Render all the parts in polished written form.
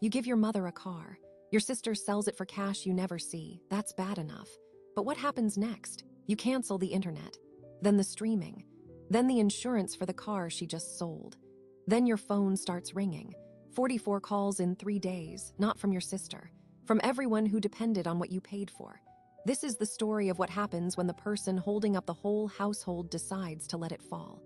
You give your mother a car. Your sister sells it for cash you never see. That's bad enough. But what happens next? You cancel the internet. Then the streaming. Then the insurance for the car she just sold. Then your phone starts ringing. 44 calls in 3 days, not from your sister, from everyone who depended on what you paid for. This is the story of what happens when the person holding up the whole household decides to let it fall.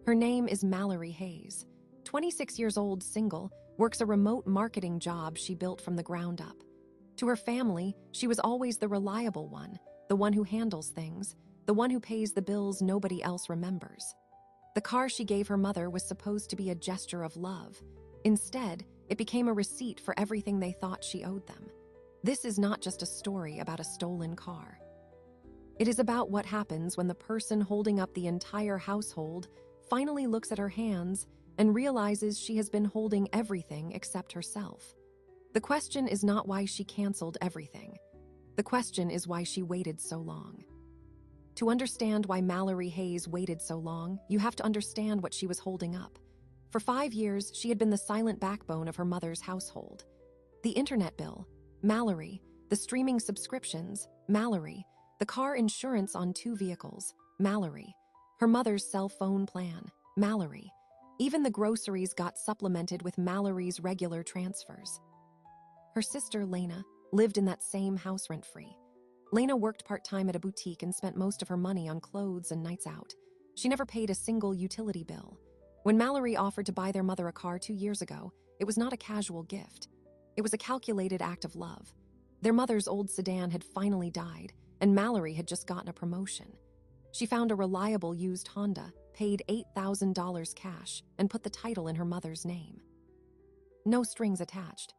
Her name is Mallory Hayes. 26 years old, single, works a remote marketing job she built from the ground up. To her family, she was always the reliable one, the one who handles things, the one who pays the bills nobody else remembers. The car she gave her mother was supposed to be a gesture of love. Instead, it became a receipt for everything they thought she owed them. This is not just a story about a stolen car. It is about what happens when the person holding up the entire household finally looks at her hands and realizes she has been holding everything except herself. The question is not why she canceled everything. The question is why she waited so long. To understand why Mallory Hayes waited so long, you have to understand what she was holding up. For 5 years, she had been the silent backbone of her mother's household. The internet bill, Mallory. The streaming subscriptions, Mallory. The car insurance on 2 vehicles, Mallory. Her mother's cell phone plan, Mallory. Even the groceries got supplemented with Mallory's regular transfers. Her sister, Lena, lived in that same house rent-free. Lena worked part-time at a boutique and spent most of her money on clothes and nights out. She never paid a single utility bill. When Mallory offered to buy their mother a car 2 years ago, it was not a casual gift. It was a calculated act of love. Their mother's old sedan had finally died, and Mallory had just gotten a promotion. She found a reliable used Honda, paid $8,000 cash, and put the title in her mother's name. No strings attached.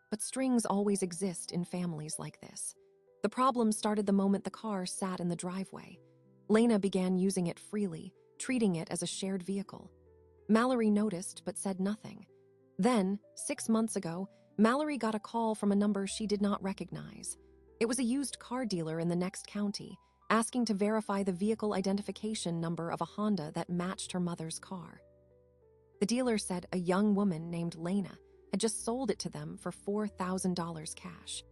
But strings always exist in families like this. The problem started the moment the car sat in the driveway. Lena began using it freely, treating it as a shared vehicle. Mallory noticed but said nothing. Then, 6 months ago, Mallory got a call from a number she did not recognize. It was a used car dealer in the next county, asking to verify the vehicle identification number of a Honda that matched her mother's car. The dealer said a young woman named Lena had just sold it to them for $4,000 cash.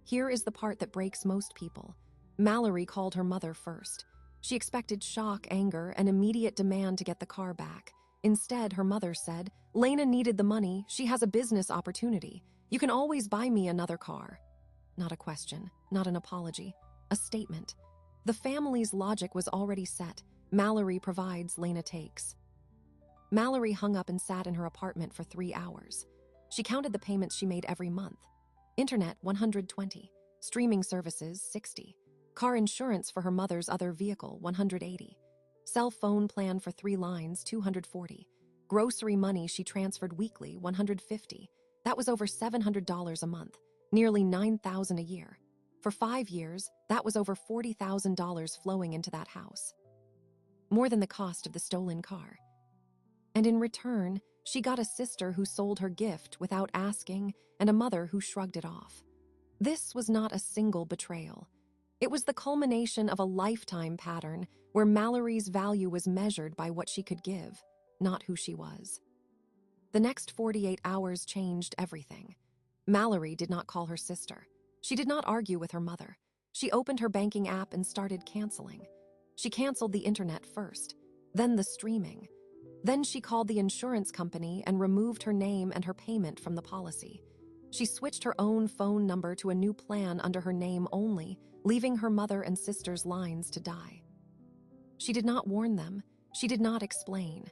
Here is the part that breaks most people. Mallory called her mother first. She expected shock, anger, and immediate demand to get the car back. Instead, her mother said, "Lena needed the money. She has a business opportunity. You can always buy me another car." Not a question, not an apology, a statement. The family's logic was already set. Mallory provides, Lena takes. Mallory hung up and sat in her apartment for 3 hours. She counted the payments she made every month. Internet, $120. Streaming services, $60. Car insurance for her mother's other vehicle, $180. Cell phone plan for 3 lines, $240. Grocery money she transferred weekly, $150. That was over $700 a month, nearly $9,000 a year. For 5 years, that was over $40,000 flowing into that house. More than the cost of the stolen car. And in return, she got a sister who sold her gift without asking and a mother who shrugged it off. This was not a single betrayal. It was the culmination of a lifetime pattern where Mallory's value was measured by what she could give, not who she was. The next 48 hours changed everything. Mallory did not call her sister. She did not argue with her mother. She opened her banking app and started canceling. She canceled the internet first, then the streaming. Then she called the insurance company and removed her name and her payment from the policy. She switched her own phone number to a new plan under her name only, leaving her mother and sister's lines to die. She did not warn them. She did not explain.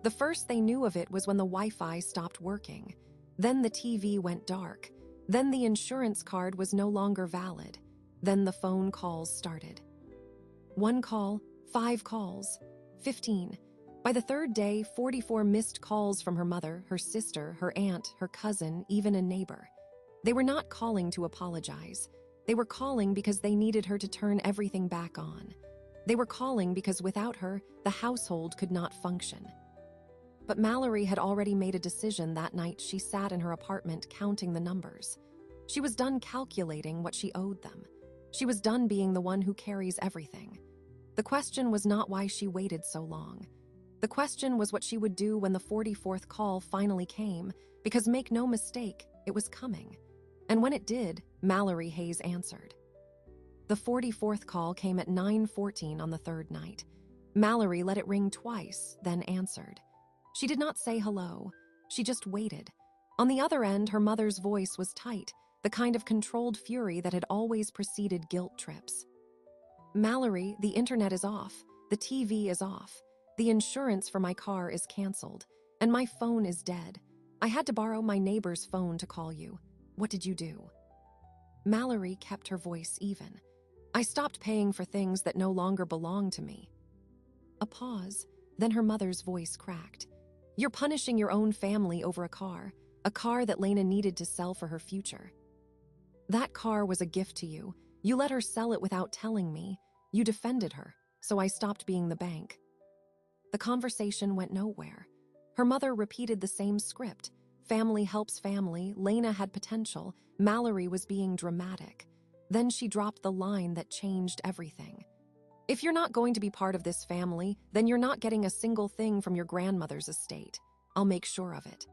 The first they knew of it was when the Wi-Fi stopped working. Then the TV went dark. Then the insurance card was no longer valid. Then the phone calls started. 1 call, 5 calls, 15. By the 3rd day, 44 missed calls from her mother, her sister, her aunt, her cousin, even a neighbor. They were not calling to apologize. They were calling because they needed her to turn everything back on. They were calling because without her, the household could not function. But Mallory had already made a decision that night. She sat in her apartment counting the numbers. She was done calculating what she owed them. She was done being the one who carries everything. The question was not why she waited so long. The question was what she would do when the 44th call finally came, because make no mistake, it was coming. And when it did, Mallory Hayes answered. The 44th call came at 9:14 on the third night. Mallory let it ring twice, then answered. She did not say hello. She just waited. On the other end, her mother's voice was tight, the kind of controlled fury that had always preceded guilt trips. Mallory, the internet is off. The TV is off. The insurance for my car is canceled. And my phone is dead. I had to borrow my neighbor's phone to call you. What did you do? Mallory kept her voice even. I stopped paying for things that no longer belong to me. A pause, then her mother's voice cracked. You're punishing your own family over a car that Lena needed to sell for her future. That car was a gift to you. You let her sell it without telling me. You defended her, so I stopped being the bank. The conversation went nowhere. Her mother repeated the same script. Family helps family, Lena had potential, Mallory was being dramatic. Then she dropped the line that changed everything. If you're not going to be part of this family, then you're not getting a single thing from your grandmother's estate. I'll make sure of it.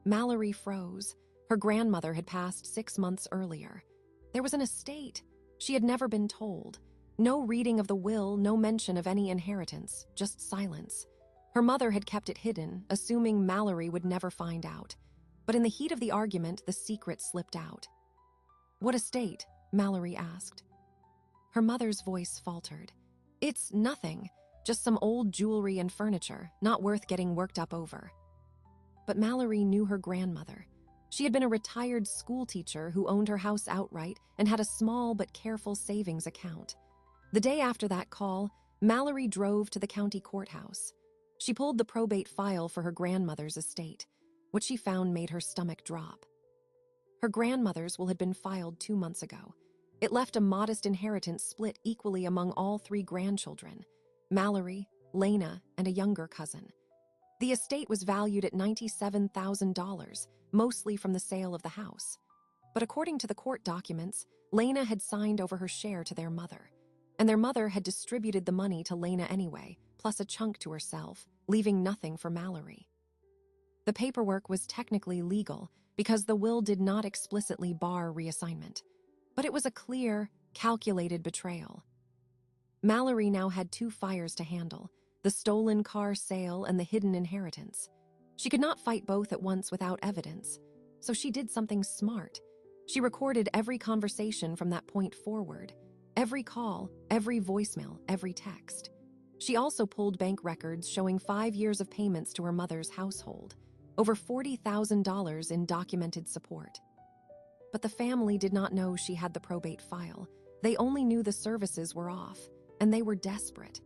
Mallory froze. Her grandmother had passed 6 months earlier. There was an estate. She had never been told. No reading of the will, no mention of any inheritance, just silence. Her mother had kept it hidden, assuming Mallory would never find out. But in the heat of the argument, the secret slipped out. What estate? Mallory asked. Her mother's voice faltered. It's nothing, just some old jewelry and furniture, not worth getting worked up over. But Mallory knew her grandmother. She had been a retired school teacher who owned her house outright and had a small but careful savings account. The day after that call, Mallory drove to the county courthouse. She pulled the probate file for her grandmother's estate. What she found made her stomach drop. Her grandmother's will had been filed 2 months ago. It left a modest inheritance split equally among all 3 grandchildren, Mallory, Lena, and a younger cousin. The estate was valued at $97,000, mostly from the sale of the house. But according to the court documents, Lena had signed over her share to their mother, and their mother had distributed the money to Lena anyway, plus a chunk to herself, leaving nothing for Mallory. The paperwork was technically legal because the will did not explicitly bar reassignment, but it was a clear, calculated betrayal. Mallory now had 2 fires to handle, the stolen car sale and the hidden inheritance. She could not fight both at once without evidence, so she did something smart. She recorded every conversation from that point forward, every call, every voicemail, every text. She also pulled bank records showing 5 years of payments to her mother's household, over $40,000 in documented support. But the family did not know she had the probate file. They only knew the services were off, and they were desperate.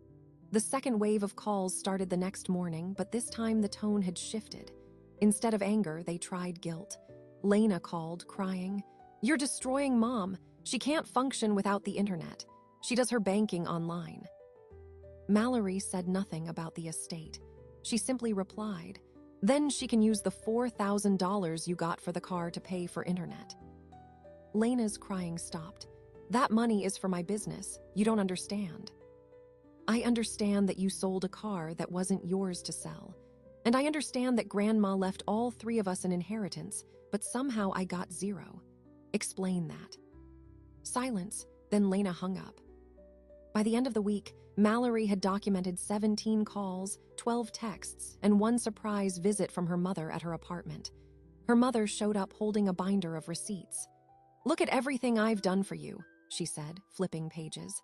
The second wave of calls started the next morning, but this time the tone had shifted. Instead of anger, they tried guilt. Lena called, crying, "You're destroying Mom. She can't function without the internet. She does her banking online." Mallory said nothing about the estate. She simply replied, "Then she can use the $4,000 you got for the car to pay for internet." Lena's crying stopped. "That money is for my business. You don't understand." "I understand that you sold a car that wasn't yours to sell. And I understand that Grandma left all 3 of us an inheritance, but somehow I got 0. Explain that." Silence, then Lena hung up. By the end of the week, Mallory had documented 17 calls, 12 texts, and 1 surprise visit from her mother at her apartment. Her mother showed up holding a binder of receipts. "Look at everything I've done for you," she said, flipping pages.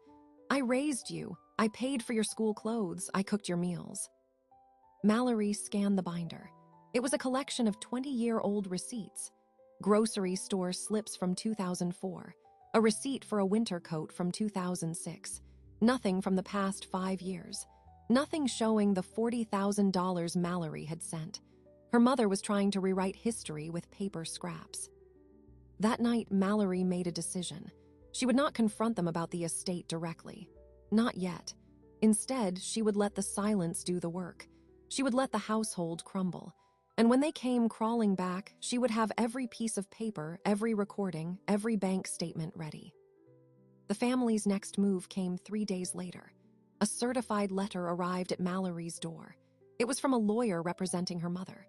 "I raised you. I paid for your school clothes. I cooked your meals." Mallory scanned the binder. It was a collection of 20-year-old receipts. Grocery store slips from 2004, a receipt for a winter coat from 2006, nothing from the past 5 years, nothing showing the $40,000 Mallory had sent. Her mother was trying to rewrite history with paper scraps. That night, Mallory made a decision. She would not confront them about the estate directly. Not yet. Instead, she would let the silence do the work. She would let the household crumble. And when they came crawling back, she would have every piece of paper, every recording, every bank statement ready. The family's next move came 3 days later. A certified letter arrived at Mallory's door. It was from a lawyer representing her mother.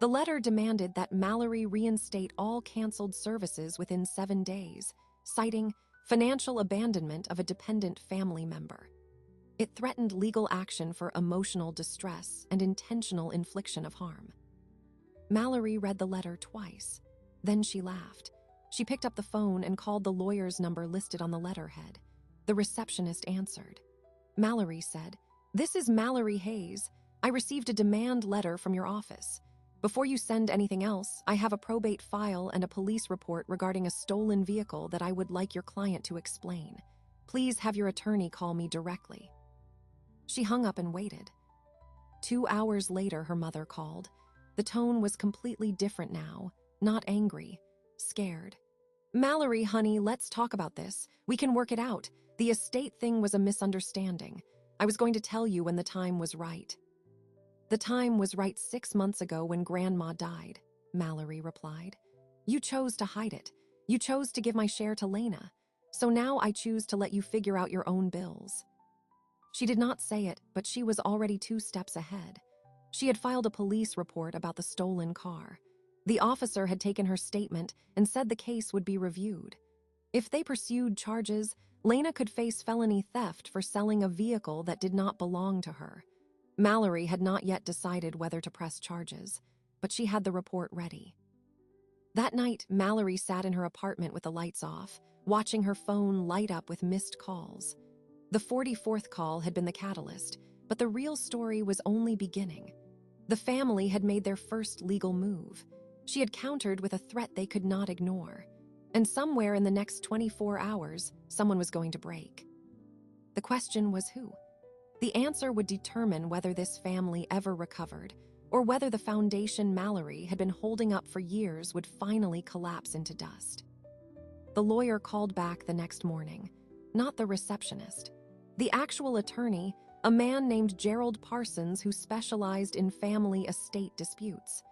The letter demanded that Mallory reinstate all canceled services within 7 days, citing financial abandonment of a dependent family member. It threatened legal action for emotional distress and intentional infliction of harm. Mallory read the letter twice. Then she laughed. She picked up the phone and called the lawyer's number listed on the letterhead. The receptionist answered. Mallory said, "This is Mallory Hayes. I received a demand letter from your office. Before you send anything else, I have a probate file and a police report regarding a stolen vehicle that I would like your client to explain. Please have your attorney call me directly." She hung up and waited. 2 hours later, her mother called. The tone was completely different now, not angry, scared. "Mallory, honey, let's talk about this. We can work it out. The estate thing was a misunderstanding. I was going to tell you when the time was right." "The time was right 6 months ago when Grandma died," Mallory replied. "You chose to hide it. You chose to give my share to Lena. So now I choose to let you figure out your own bills." She did not say it, but she was already 2 steps ahead. She had filed a police report about the stolen car. The officer had taken her statement and said the case would be reviewed. If they pursued charges, Lena could face felony theft for selling a vehicle that did not belong to her. Mallory had not yet decided whether to press charges, but she had the report ready. That night, Mallory sat in her apartment with the lights off, watching her phone light up with missed calls. The 44th call had been the catalyst, but the real story was only beginning. The family had made their first legal move. She had countered with a threat they could not ignore. And somewhere in the next 24 hours, someone was going to break. The question was who? The answer would determine whether this family ever recovered, or whether the foundation Mallory had been holding up for years would finally collapse into dust. The lawyer called back the next morning, not the receptionist. The actual attorney, a man named Gerald Parsons who specialized in family estate disputes.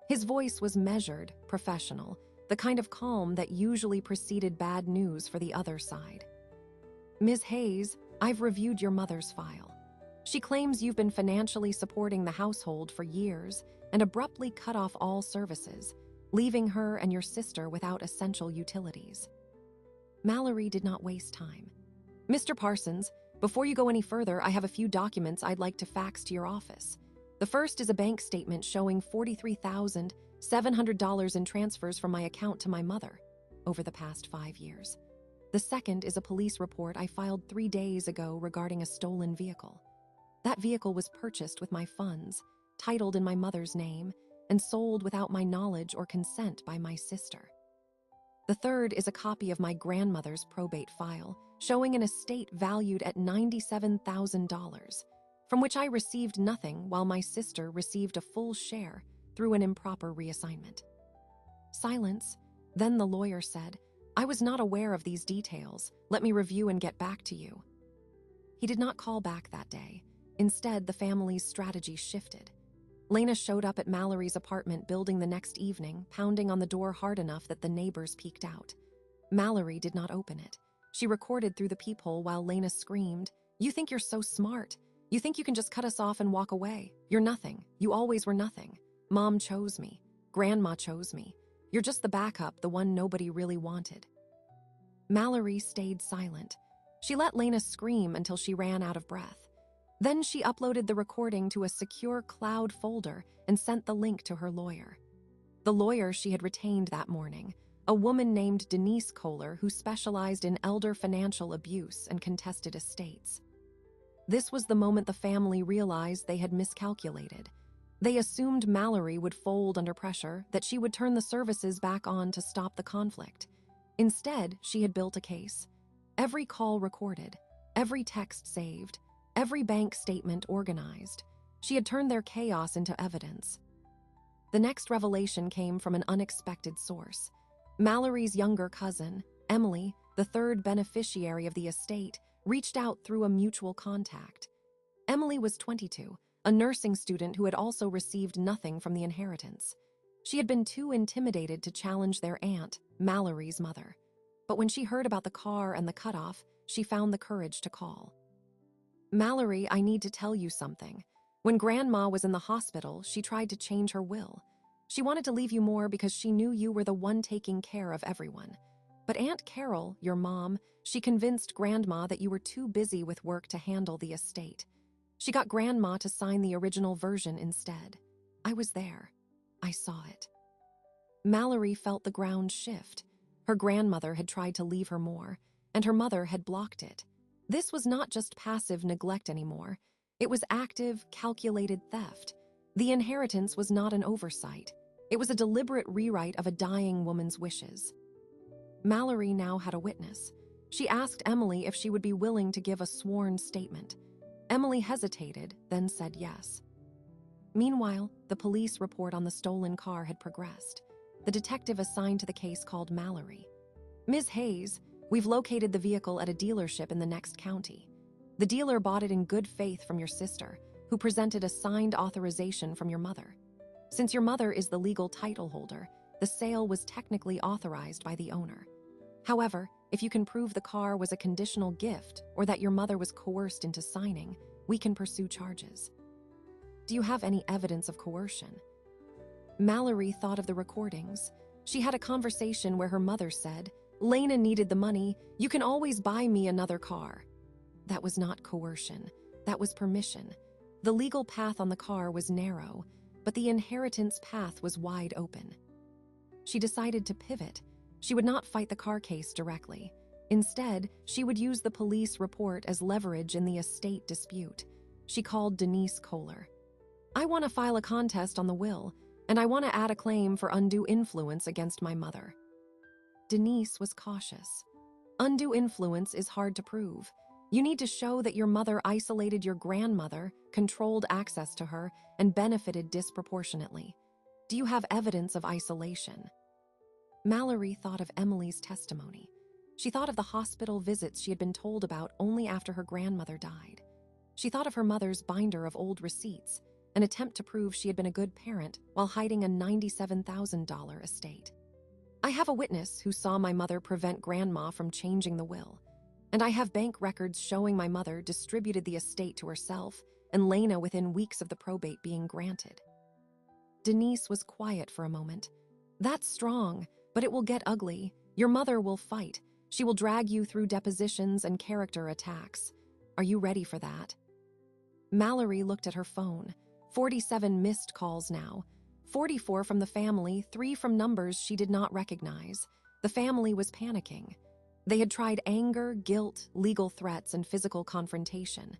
His voice was measured, professional, the kind of calm that usually preceded bad news for the other side. "Ms. Hayes, I've reviewed your mother's file. She claims you've been financially supporting the household for years and abruptly cut off all services, leaving her and your sister without essential utilities." Mallory did not waste time. "Mr. Parsons, before you go any further, I have a few documents I'd like to fax to your office. The first is a bank statement showing $43,700 in transfers from my account to my mother over the past 5 years. The second is a police report I filed 3 days ago regarding a stolen vehicle. That vehicle was purchased with my funds, titled in my mother's name, and sold without my knowledge or consent by my sister. The third is a copy of my grandmother's probate file, showing an estate valued at $97,000, from which I received nothing while my sister received a full share through an improper reassignment." Silence. Then the lawyer said, "I was not aware of these details. Let me review and get back to you." He did not call back that day. Instead, the family's strategy shifted. Lena showed up at Mallory's apartment building the next evening, pounding on the door hard enough that the neighbors peeked out. Mallory did not open it. She recorded through the peephole while Lena screamed, "You think you're so smart. You think you can just cut us off and walk away. You're nothing. You always were nothing. Mom chose me. Grandma chose me. You're just the backup, the one nobody really wanted." Mallory stayed silent. She let Lena scream until she ran out of breath. Then she uploaded the recording to a secure cloud folder and sent the link to her lawyer. The lawyer she had retained that morning, a woman named Denise Kohler who specialized in elder financial abuse and contested estates. This was the moment the family realized they had miscalculated. They assumed Mallory would fold under pressure, that she would turn the services back on to stop the conflict. Instead, she had built a case. Every call recorded, every text saved, every bank statement organized. She had turned their chaos into evidence. The next revelation came from an unexpected source. Mallory's younger cousin, Emily, the third beneficiary of the estate, reached out through a mutual contact. Emily was 22, a nursing student who had also received nothing from the inheritance. She had been too intimidated to challenge their aunt, Mallory's mother. But when she heard about the car and the cutoff, she found the courage to call. "Mallory, I need to tell you something. When Grandma was in the hospital, she tried to change her will. She wanted to leave you more because she knew you were the one taking care of everyone. But Aunt Carol, your mom, she convinced Grandma that you were too busy with work to handle the estate. She got Grandma to sign the original version instead. I was there. I saw it. Mallory felt the ground shift. Her grandmother had tried to leave her more, and her mother had blocked it. This was not just passive neglect anymore. It was active, calculated theft. The inheritance was not an oversight. It was a deliberate rewrite of a dying woman's wishes. Mallory now had a witness. She asked Emily if she would be willing to give a sworn statement. Emily hesitated, then said yes. Meanwhile, the police report on the stolen car had progressed. The detective assigned to the case called Mallory. Ms. Hayes, we've located the vehicle at a dealership in the next county. The dealer bought it in good faith from your sister, who presented a signed authorization from your mother. Since your mother is the legal title holder, the sale was technically authorized by the owner. However, if you can prove the car was a conditional gift or that your mother was coerced into signing, we can pursue charges. Do you have any evidence of coercion? Mallory thought of the recordings. She had a conversation where her mother said, "Lena needed the money. You can always buy me another car." That was not coercion. That was permission. The legal path on the car was narrow, but the inheritance path was wide open. She decided to pivot. She would not fight the car case directly. Instead, she would use the police report as leverage in the estate dispute. She called Denise Kohler. "I want to file a contest on the will, and I want to add a claim for undue influence against my mother." Denise was cautious. Undue influence is hard to prove. You need to show that your mother isolated your grandmother, controlled access to her, and benefited disproportionately. Do you have evidence of isolation? Mallory thought of Emily's testimony. She thought of the hospital visits she had been told about only after her grandmother died. She thought of her mother's binder of old receipts, an attempt to prove she had been a good parent while hiding a $97,000 estate. "I have a witness who saw my mother prevent Grandma from changing the will, and I have bank records showing my mother distributed the estate to herself and Lena within weeks of the probate being granted." Denise was quiet for a moment. "That's strong, but it will get ugly. Your mother will fight. She will drag you through depositions and character attacks. Are you ready for that?" Mallory looked at her phone. 47 missed calls now. 44 from the family, 3 from numbers she did not recognize. The family was panicking. They had tried anger, guilt, legal threats, and physical confrontation.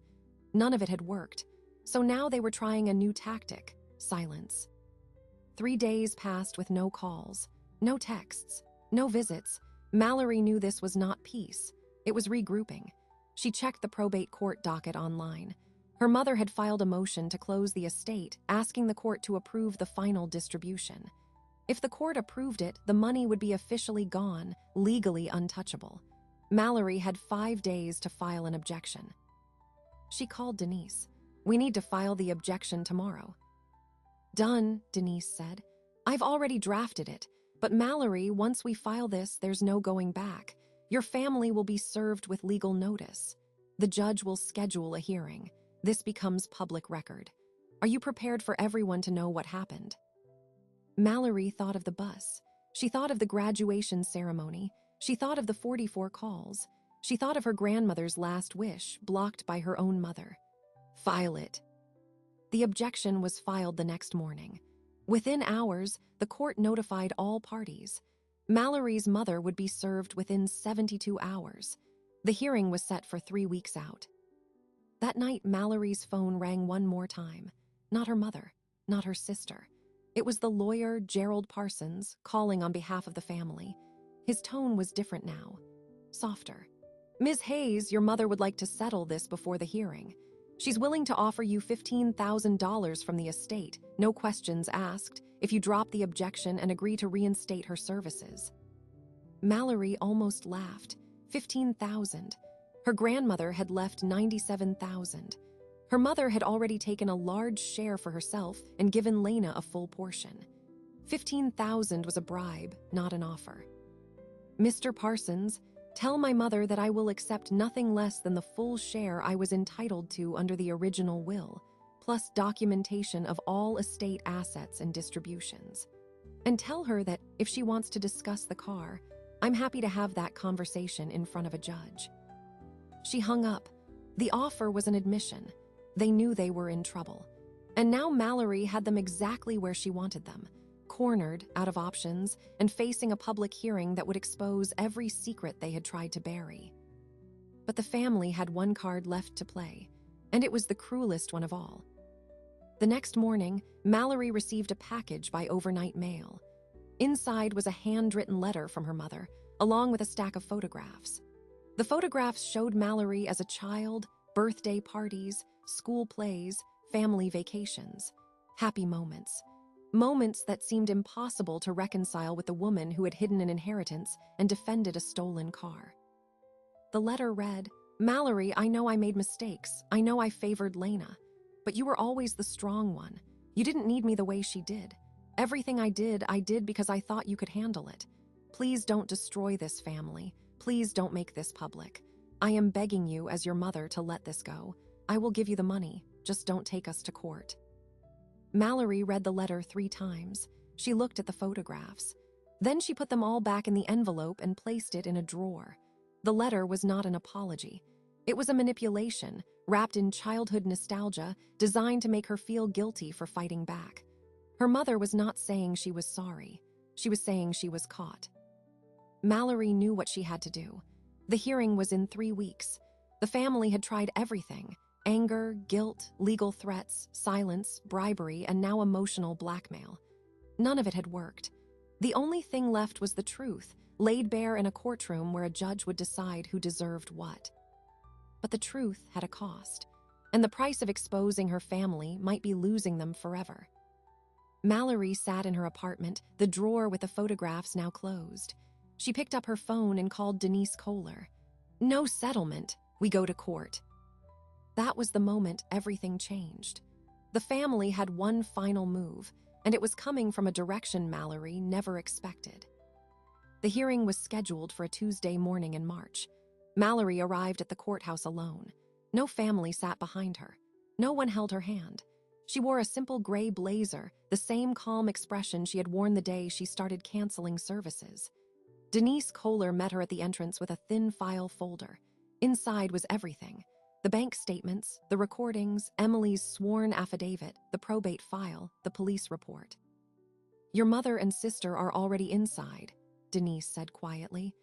None of it had worked, so now they were trying a new tactic: silence. 3 days passed with no calls, no texts, no visits. Mallory knew this was not peace. It was regrouping. She checked the probate court docket online. Her mother had filed a motion to close the estate, asking the court to approve the final distribution. If the court approved it, the money would be officially gone, legally untouchable. Mallory had 5 days to file an objection. She called Denise. "We need to file the objection tomorrow." "Done," Denise said. "I've already drafted it. But Mallory, once we file this, there's no going back. Your family will be served with legal notice. The judge will schedule a hearing. This becomes public record. Are you prepared for everyone to know what happened?" Mallory thought of the bus. She thought of the graduation ceremony. She thought of the 44 calls. She thought of her grandmother's last wish, blocked by her own mother. "File it." The objection was filed the next morning. Within hours, the court notified all parties. Mallory's mother would be served within 72 hours. The hearing was set for 3 weeks out. That night, Mallory's phone rang one more time. Not her mother, not her sister. It was the lawyer, Gerald Parsons, calling on behalf of the family. His tone was different now, softer. "Ms. Hayes, your mother would like to settle this before the hearing. She's willing to offer you $15,000 from the estate, no questions asked, if you drop the objection and agree to reinstate her services." Mallory almost laughed. 15,000. Her grandmother had left 97,000. Her mother had already taken a large share for herself and given Lena a full portion. 15,000 was a bribe, not an offer. "Mr. Parsons, tell my mother that I will accept nothing less than the full share I was entitled to under the original will. plus documentation of all estate assets and distributions. And tell her that if she wants to discuss the car, I'm happy to have that conversation in front of a judge. She hung up. The offer was an admission. They knew they were in trouble. And now Mallory had them exactly where she wanted them, cornered, out of options, and facing a public hearing that would expose every secret they had tried to bury. But the family had one card left to play, and it was the cruelest one of all. The next morning, Mallory received a package by overnight mail. Inside was a handwritten letter from her mother, along with a stack of photographs. The photographs showed Mallory as a child, birthday parties, school plays, family vacations, happy moments. Moments that seemed impossible to reconcile with the woman who had hidden an inheritance and defended a stolen car. The letter read, "Mallory, I know I made mistakes. I know I favored Lena. But you were always the strong one. You didn't need me the way she did. Everything I did because I thought you could handle it. Please don't destroy this family. Please don't make this public. I am begging you as your mother to let this go. I will give you the money. Just don't take us to court." Mallory read the letter 3 times. She looked at the photographs. Then she put them all back in the envelope and placed it in a drawer. The letter was not an apology. It was a manipulation, wrapped in childhood nostalgia, designed to make her feel guilty for fighting back. Her mother was not saying she was sorry. She was saying she was caught. Mallory knew what she had to do. The hearing was in 3 weeks. The family had tried everything: anger, guilt, legal threats, silence, bribery, and now emotional blackmail. None of it had worked. The only thing left was the truth, laid bare in a courtroom where a judge would decide who deserved what. But the truth had a cost, and the price of exposing her family might be losing them forever. Mallory sat in her apartment, the drawer with the photographs now closed. She picked up her phone and called Denise Kohler. "No settlement. We go to court." That was the moment everything changed. The family had one final move, and it was coming from a direction Mallory never expected. The hearing was scheduled for a Tuesday morning in March. Mallory arrived at the courthouse alone. No family sat behind her. No one held her hand. She wore a simple gray blazer, the same calm expression she had worn the day she started canceling services. Denise Kohler met her at the entrance with a thin file folder. Inside was everything: the bank statements, the recordings, Emily's sworn affidavit, the probate file, the police report. "Your mother and sister are already inside," Denise said quietly.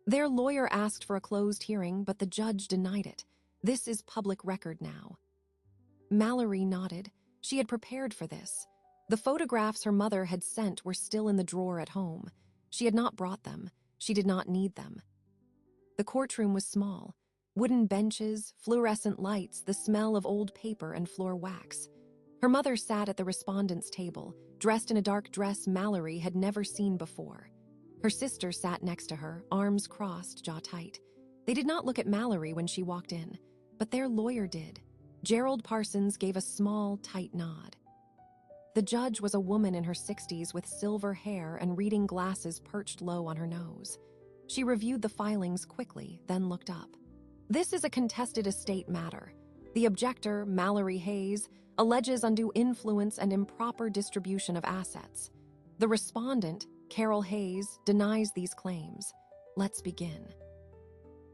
"Their lawyer asked for a closed hearing, but the judge denied it. This is public record now." Mallory nodded. She had prepared for this. The photographs her mother had sent were still in the drawer at home. She had not brought them. She did not need them. The courtroom was small. Wooden benches, fluorescent lights, the smell of old paper and floor wax. Her mother sat at the respondent's table, dressed in a dark dress Mallory had never seen before. Her sister sat next to her, arms crossed, jaw tight. They did not look at Mallory when she walked in, but their lawyer did. Gerald Parsons gave a small, tight nod. The judge was a woman in her 60s with silver hair and reading glasses perched low on her nose. She reviewed the filings quickly, then looked up. "This is a contested estate matter. The objector, Mallory Hayes, alleges undue influence and improper distribution of assets. The respondent, Carol Hayes, denies these claims. Let's begin."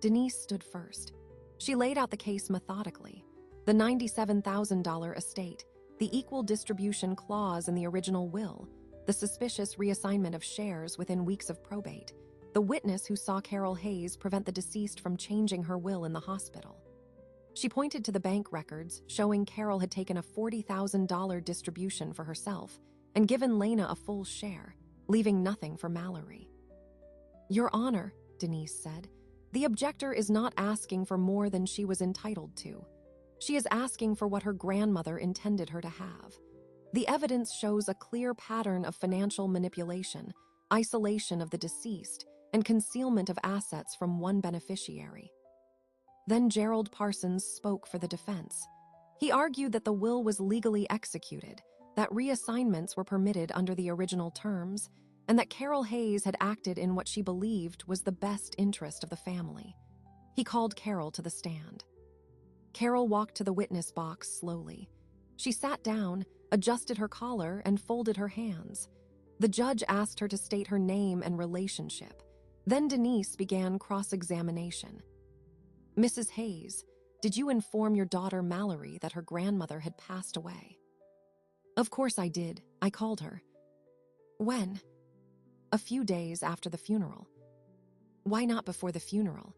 Denise stood first. She laid out the case methodically. The $97,000 estate, the equal distribution clause in the original will, the suspicious reassignment of shares within weeks of probate, the witness who saw Carol Hayes prevent the deceased from changing her will in the hospital. She pointed to the bank records showing Carol had taken a $40,000 distribution for herself and given Lena a full share, leaving nothing for Mallory. "Your Honor," Denise said, "the objector is not asking for more than she was entitled to. She is asking for what her grandmother intended her to have. The evidence shows a clear pattern of financial manipulation, isolation of the deceased, and concealment of assets from one beneficiary." Then Gerald Parsons spoke for the defense. He argued that the will was legally executed, that reassignments were permitted under the original terms, and that Carol Hayes had acted in what she believed was the best interest of the family. He called Carol to the stand. Carol walked to the witness box slowly. She sat down, adjusted her collar, and folded her hands. The judge asked her to state her name and relationship. Then Denise began cross-examination. Mrs. Hayes, did you inform your daughter Mallory that her grandmother had passed away? Of course I did. I called her. When? A few days after the funeral. Why not before the funeral?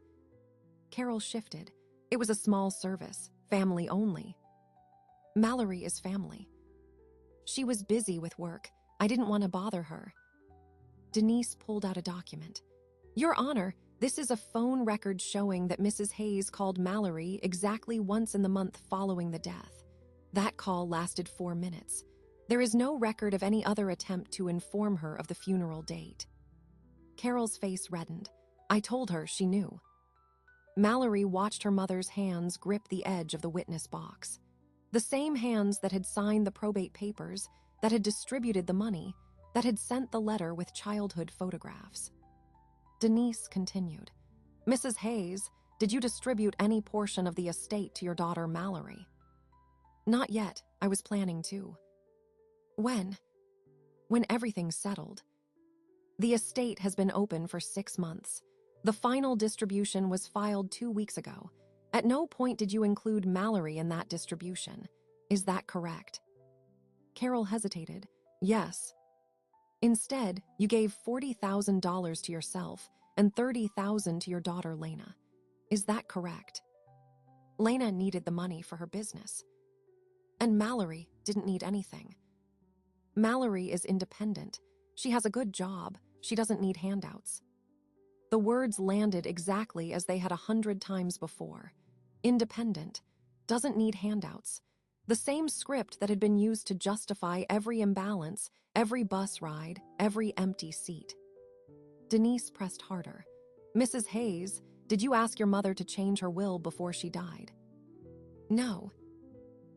Carol shifted. It was a small service, family only. Mallory is family. She was busy with work. I didn't want to bother her. Denise pulled out a document. Your Honor, this is a phone record showing that Mrs. Hayes called Mallory exactly once in the month following the death. That call lasted 4 minutes. There is no record of any other attempt to inform her of the funeral date. Carol's face reddened. I told her she knew. Mallory watched her mother's hands grip the edge of the witness box. The same hands that had signed the probate papers, that had distributed the money, that had sent the letter with childhood photographs. Denise continued. Mrs. Hayes, did you distribute any portion of the estate to your daughter Mallory? Not yet. I was planning to. When? When everything's settled. The estate has been open for 6 months. The final distribution was filed 2 weeks ago. At no point did you include Mallory in that distribution. Is that correct? Carol hesitated. Yes. Instead, you gave $40,000 to yourself and $30,000 to your daughter Lena. Is that correct? Lena needed the money for her business. And Mallory didn't need anything. Mallory is independent. She has a good job. She doesn't need handouts. The words landed exactly as they had 100 times before. Independent. Doesn't need handouts. The same script that had been used to justify every imbalance, every bus ride, every empty seat. Denise pressed harder. Mrs. Hayes, did you ask your mother to change her will before she died? No.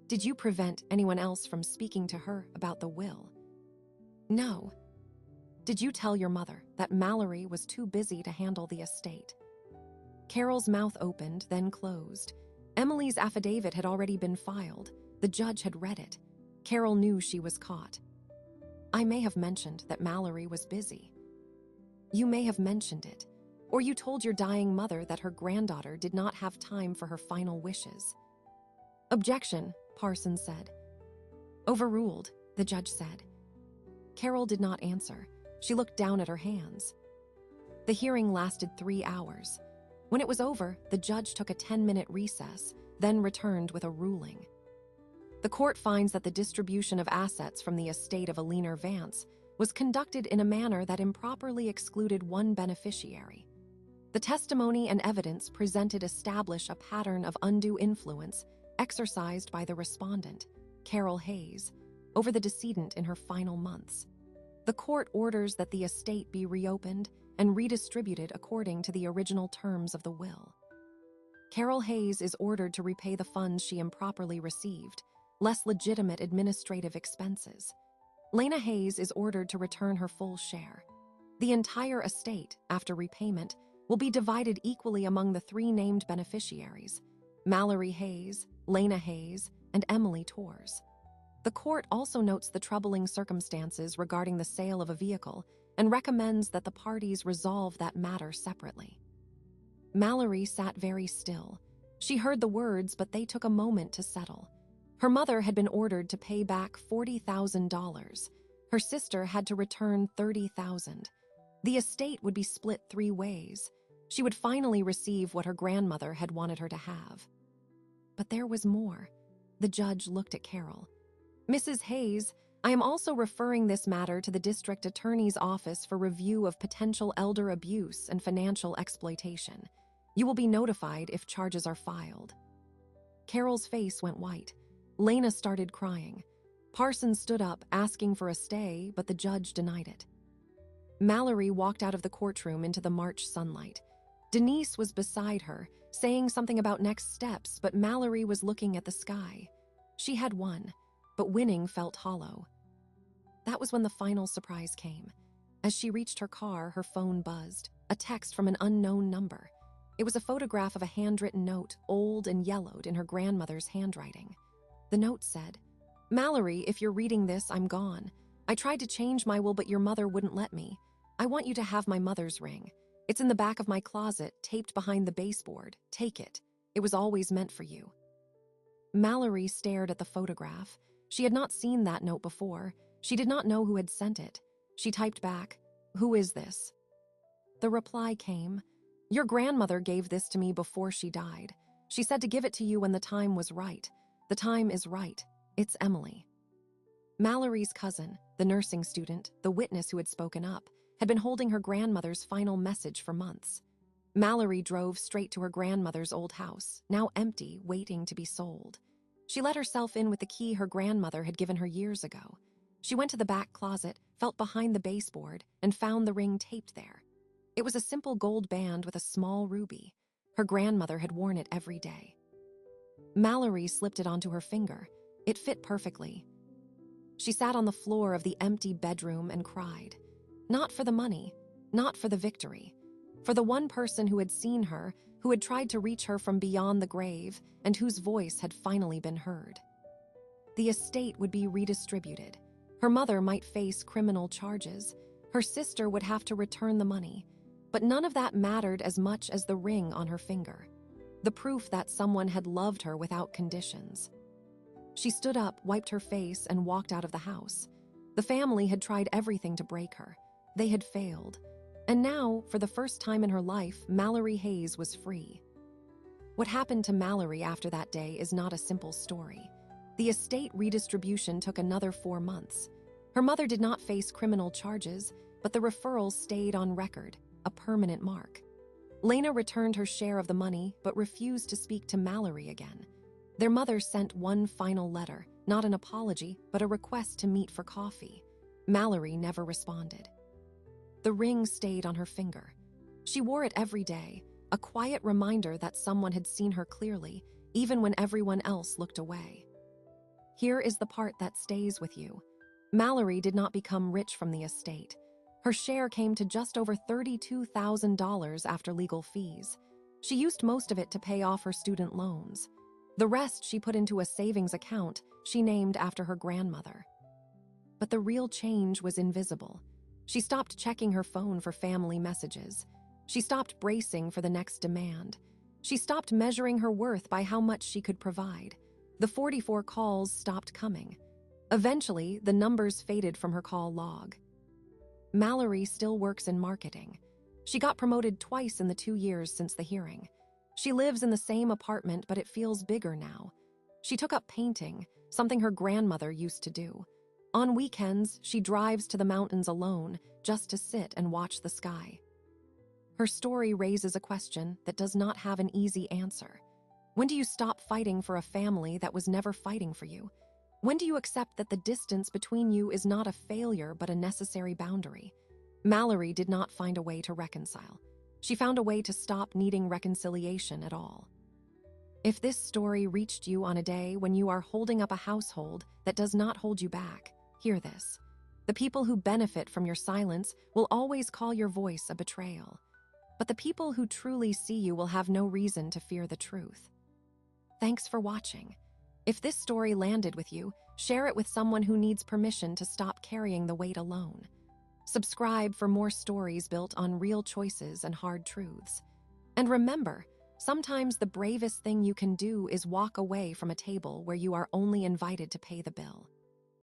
Did you prevent anyone else from speaking to her about the will? No. Did you tell your mother that Mallory was too busy to handle the estate? Carol's mouth opened, then closed. Emily's affidavit had already been filed. The judge had read it. Carol knew she was caught. I may have mentioned that Mallory was busy. You may have mentioned it, or you told your dying mother that her granddaughter did not have time for her final wishes. Objection, Parsons said. Overruled, the judge said. Carol did not answer. She looked down at her hands. The hearing lasted 3 hours. When it was over, the judge took a 10-minute recess, then returned with a ruling. The court finds that the distribution of assets from the estate of Alina Vance was conducted in a manner that improperly excluded one beneficiary. The testimony and evidence presented establish a pattern of undue influence exercised by the respondent, Carol Hayes, over the decedent in her final months. The court orders that the estate be reopened and redistributed according to the original terms of the will. Carol Hayes is ordered to repay the funds she improperly received, less legitimate administrative expenses. Lena Hayes is ordered to return her full share. The entire estate, after repayment, will be divided equally among the 3 named beneficiaries, Mallory Hayes, Lena Hayes, and Emily Torres. The court also notes the troubling circumstances regarding the sale of a vehicle and recommends that the parties resolve that matter separately. Mallory sat very still. She heard the words, but they took a moment to settle. Her mother had been ordered to pay back $40,000. Her sister had to return $30,000. The estate would be split 3 ways. She would finally receive what her grandmother had wanted her to have. But there was more. The judge looked at Carol. Mrs. Hayes, I am also referring this matter to the district attorney's office for review of potential elder abuse and financial exploitation. You will be notified if charges are filed. Carol's face went white. Lena started crying. Parsons stood up, asking for a stay, but the judge denied it. Mallory walked out of the courtroom into the March sunlight. Denise was beside her, saying something about next steps, but Mallory was looking at the sky. She had won, but winning felt hollow. That was when the final surprise came. As she reached her car, her phone buzzed, a text from an unknown number. It was a photograph of a handwritten note, old and yellowed in her grandmother's handwriting. The note said, Mallory, if you're reading this, I'm gone. I tried to change my will, but your mother wouldn't let me. I want you to have my mother's ring. It's in the back of my closet, taped behind the baseboard. Take it. It was always meant for you. Mallory stared at the photograph. She had not seen that note before. She did not know who had sent it. She typed back, "Who is this?" The reply came, "Your grandmother gave this to me before she died. She said to give it to you when the time was right. The time is right. It's Emily." Mallory's cousin, the nursing student, the witness who had spoken up, had been holding her grandmother's final message for months. Mallory drove straight to her grandmother's old house, now empty, waiting to be sold. She let herself in with the key her grandmother had given her years ago. She went to the back closet, felt behind the baseboard, and found the ring taped there. It was a simple gold band with a small ruby. Her grandmother had worn it every day. Mallory slipped it onto her finger. It fit perfectly. She sat on the floor of the empty bedroom and cried. Not for the money, not for the victory. For the one person who had seen her, who had tried to reach her from beyond the grave, and whose voice had finally been heard. The estate would be redistributed. Her mother might face criminal charges. Her sister would have to return the money. But none of that mattered as much as the ring on her finger. The proof that someone had loved her without conditions. She stood up, wiped her face, and walked out of the house. The family had tried everything to break her. They had failed. And now, for the first time in her life, Mallory Hayes was free. What happened to Mallory after that day is not a simple story. The estate redistribution took another 4 months. Her mother did not face criminal charges, but the referrals stayed on record, a permanent mark. Lena returned her share of the money, but refused to speak to Mallory again. Their mother sent one final letter, not an apology, but a request to meet for coffee. Mallory never responded. The ring stayed on her finger. She wore it every day, a quiet reminder that someone had seen her clearly, even when everyone else looked away. Here is the part that stays with you. Mallory did not become rich from the estate. Her share came to just over $32,000 after legal fees. She used most of it to pay off her student loans. The rest she put into a savings account she named after her grandmother. But the real change was invisible. She stopped checking her phone for family messages. She stopped bracing for the next demand. She stopped measuring her worth by how much she could provide. The 44 calls stopped coming. Eventually, the numbers faded from her call log. Mallory still works in marketing. She got promoted twice in the 2 years since the hearing. She lives in the same apartment, but it feels bigger now. She took up painting, something her grandmother used to do. On weekends, she drives to the mountains alone just to sit and watch the sky. Her story raises a question that does not have an easy answer. When do you stop fighting for a family that was never fighting for you? When do you accept that the distance between you is not a failure but a necessary boundary? Mallory did not find a way to reconcile. She found a way to stop needing reconciliation at all. If this story reached you on a day when you are holding up a household that does not hold you back, hear this. The people who benefit from your silence will always call your voice a betrayal. But the people who truly see you will have no reason to fear the truth. Thanks for watching. If this story landed with you, share it with someone who needs permission to stop carrying the weight alone. Subscribe for more stories built on real choices and hard truths. And remember, sometimes the bravest thing you can do is walk away from a table where you are only invited to pay the bill.